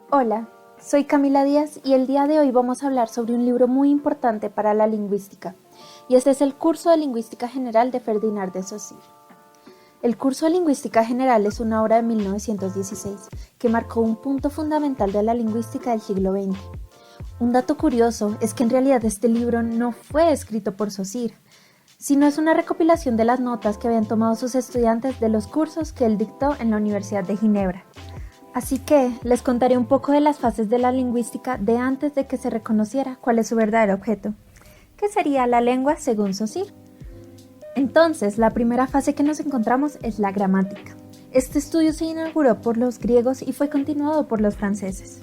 Hola, soy Camila Díaz y el día de hoy vamos a hablar sobre un libro muy importante para la lingüística, y este es el Curso de Lingüística General de Ferdinand de Saussure. El Curso de Lingüística General es una obra de 1916 que marcó un punto fundamental de la lingüística del siglo XX. Un dato curioso es que en realidad este libro no fue escrito por Saussure, sino es una recopilación de las notas que habían tomado sus estudiantes de los cursos que él dictó en la Universidad de Ginebra. Así que les contaré un poco de las fases de la lingüística de antes de que se reconociera cuál es su verdadero objeto, que sería la lengua según Saussure. Entonces, la primera fase que nos encontramos es la gramática. Este estudio se inauguró por los griegos y fue continuado por los franceses.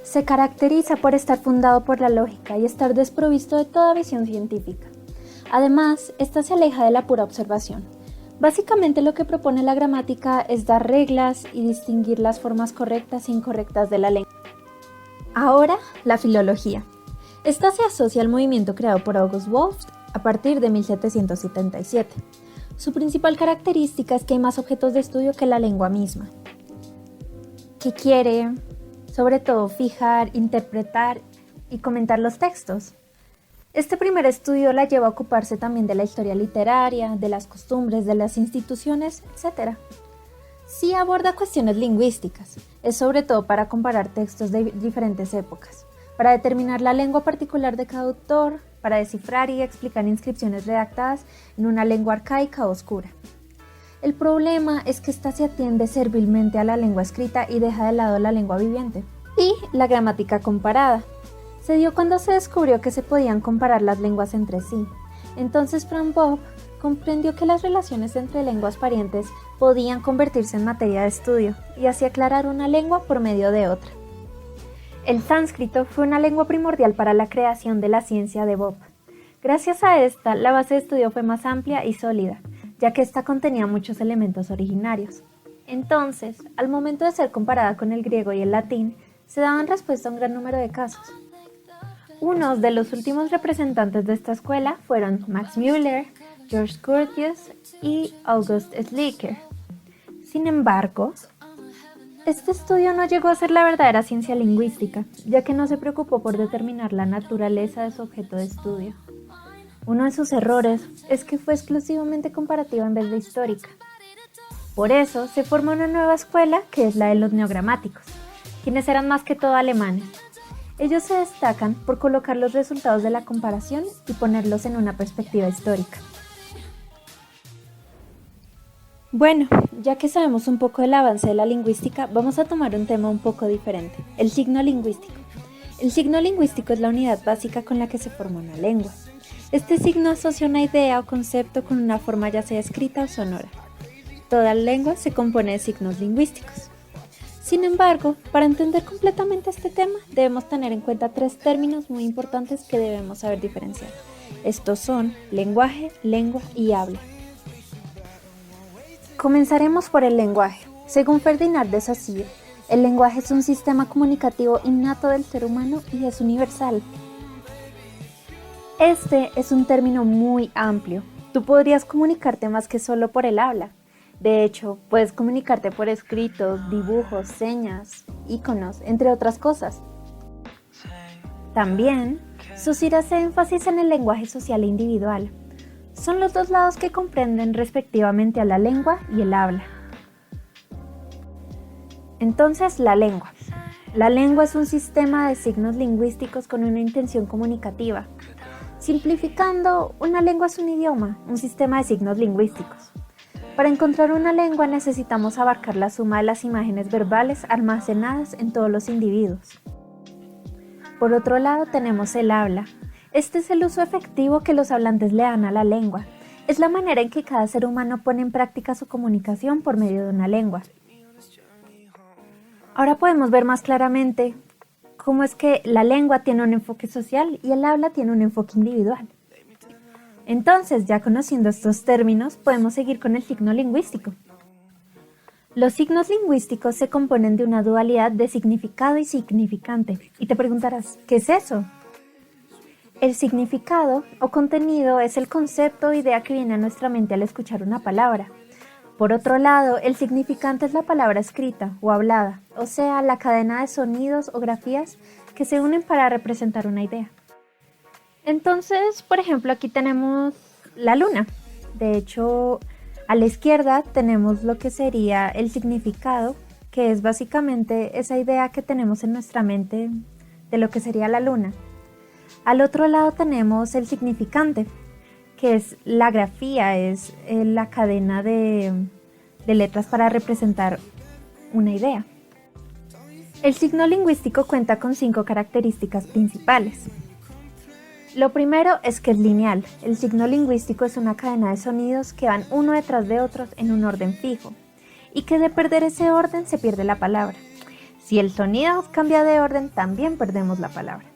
Se caracteriza por estar fundado por la lógica y estar desprovisto de toda visión científica. Además, esta se aleja de la pura observación. Básicamente lo que propone la gramática es dar reglas y distinguir las formas correctas e incorrectas de la lengua. Ahora, la filología. Esta se asocia al movimiento creado por August Wolff a partir de 1777. Su principal característica es que hay más objetos de estudio que la lengua misma, que quiere, sobre todo, fijar, interpretar y comentar los textos. Este primer estudio la lleva a ocuparse también de la historia literaria, de las costumbres, de las instituciones, etc. Sí aborda cuestiones lingüísticas, es sobre todo para comparar textos de diferentes épocas, para determinar la lengua particular de cada autor, para descifrar y explicar inscripciones redactadas en una lengua arcaica o oscura. El problema es que ésta se atiende servilmente a la lengua escrita y deja de lado la lengua viviente. Y la gramática comparada. Se dio cuando se descubrió que se podían comparar las lenguas entre sí. Entonces Frank Bopp comprendió que las relaciones entre lenguas parientes podían convertirse en materia de estudio y así aclarar una lengua por medio de otra. El sánscrito fue una lengua primordial para la creación de la ciencia de Bopp. Gracias a esta, la base de estudio fue más amplia y sólida, ya que esta contenía muchos elementos originarios. Entonces, al momento de ser comparada con el griego y el latín, se daban respuesta a un gran número de casos. Unos de los últimos representantes de esta escuela fueron Max Müller, George Curtius y August Schleicher. Sin embargo, este estudio no llegó a ser la verdadera ciencia lingüística, ya que no se preocupó por determinar la naturaleza de su objeto de estudio. Uno de sus errores es que fue exclusivamente comparativa en vez de histórica. Por eso se formó una nueva escuela que es la de los neogramáticos, quienes eran más que todo alemanes. Ellos se destacan por colocar los resultados de la comparación y ponerlos en una perspectiva histórica. Bueno, ya que sabemos un poco del avance de la lingüística, vamos a tomar un tema un poco diferente, el signo lingüístico. El signo lingüístico es la unidad básica con la que se forma una lengua. Este signo asocia una idea o concepto con una forma ya sea escrita o sonora. Toda lengua se compone de signos lingüísticos. Sin embargo, para entender completamente este tema, debemos tener en cuenta tres términos muy importantes que debemos saber diferenciar. Estos son lenguaje, lengua y habla. Comenzaremos por el lenguaje. Según Ferdinand de Saussure, el lenguaje es un sistema comunicativo innato del ser humano y es universal. Este es un término muy amplio. Tú podrías comunicarte más que solo por el habla. De hecho, puedes comunicarte por escritos, dibujos, señas, iconos, entre otras cosas. También, Saussure hace énfasis en el lenguaje social e individual. Son los dos lados que comprenden respectivamente a la lengua y el habla. Entonces, la lengua. La lengua es un sistema de signos lingüísticos con una intención comunicativa. Simplificando, una lengua es un idioma, un sistema de signos lingüísticos. Para encontrar una lengua necesitamos abarcar la suma de las imágenes verbales almacenadas en todos los individuos. Por otro lado tenemos el habla. Este es el uso efectivo que los hablantes le dan a la lengua. Es la manera en que cada ser humano pone en práctica su comunicación por medio de una lengua. Ahora podemos ver más claramente cómo es que la lengua tiene un enfoque social y el habla tiene un enfoque individual. Entonces, ya conociendo estos términos, podemos seguir con el signo lingüístico. Los signos lingüísticos se componen de una dualidad de significado y significante. Y te preguntarás, ¿qué es eso? El significado o contenido es el concepto o idea que viene a nuestra mente al escuchar una palabra. Por otro lado, el significante es la palabra escrita o hablada, o sea, la cadena de sonidos o grafías que se unen para representar una idea. Entonces, por ejemplo, aquí tenemos la luna. De hecho, a la izquierda tenemos lo que sería el significado, que es básicamente esa idea que tenemos en nuestra mente de lo que sería la luna. Al otro lado tenemos el significante, que es la grafía, es la cadena de letras para representar una idea. El signo lingüístico cuenta con 5 características principales. Lo primero es que es lineal. El signo lingüístico es una cadena de sonidos que van uno detrás de otros en un orden fijo, y que de perder ese orden se pierde la palabra. Si el sonido cambia de orden, también perdemos la palabra.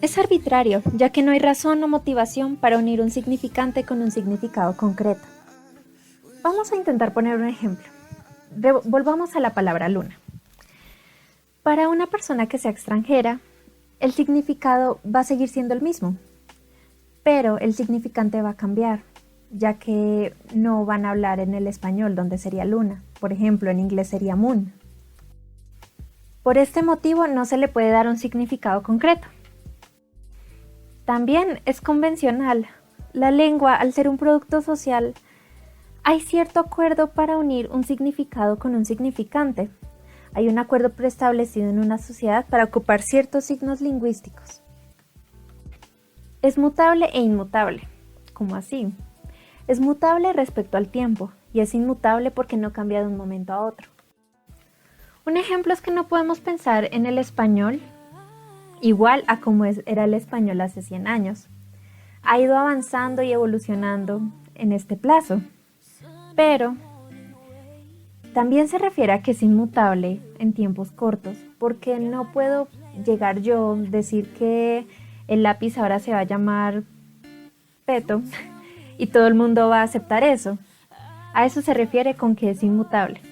Es arbitrario, ya que no hay razón o motivación para unir un significante con un significado concreto. Vamos a intentar poner un ejemplo. Volvamos a la palabra luna. Para una persona que sea extranjera, el significado va a seguir siendo el mismo, pero el significante va a cambiar, ya que no van a hablar en el español donde sería luna. Por ejemplo, en inglés sería moon. Por este motivo no se le puede dar un significado concreto. También es convencional. La lengua, al ser un producto social, hay cierto acuerdo para unir un significado con un significante. Hay un acuerdo preestablecido en una sociedad para ocupar ciertos signos lingüísticos. Es mutable e inmutable. ¿Cómo así? Es mutable respecto al tiempo y es inmutable porque no cambia de un momento a otro. Un ejemplo es que no podemos pensar en el español igual a como era el español hace 100 años. Ha ido avanzando y evolucionando en este plazo, pero también se refiere a que es inmutable en tiempos cortos, porque no puedo llegar yo decir que el lápiz ahora se va a llamar Peto y todo el mundo va a aceptar eso. A eso se refiere con que es inmutable.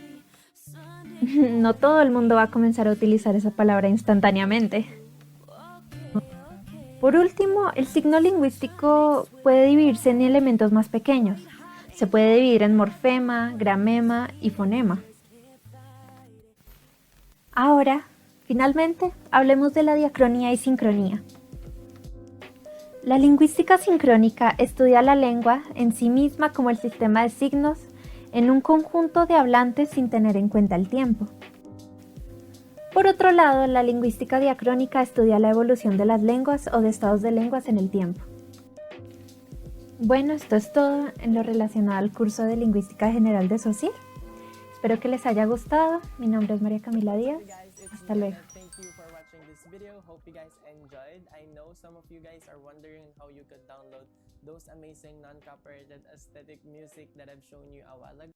No todo el mundo va a comenzar a utilizar esa palabra instantáneamente. Por último, el signo lingüístico puede dividirse en elementos más pequeños. Se puede dividir en morfema, gramema y fonema. Ahora, finalmente, hablemos de la diacronía y sincronía. La lingüística sincrónica estudia la lengua en sí misma como el sistema de signos en un conjunto de hablantes sin tener en cuenta el tiempo. Por otro lado, la lingüística diacrónica estudia la evolución de las lenguas o de estados de lenguas en el tiempo. Bueno, esto es todo en lo relacionado al curso de Lingüística General de SOSIR. Espero que les haya gustado. Mi nombre es María Camila Díaz. Hasta luego. Hope you guys enjoyed. I know some of you guys are wondering how you could download those amazing non-copyrighted aesthetic music that I've shown you a while ago.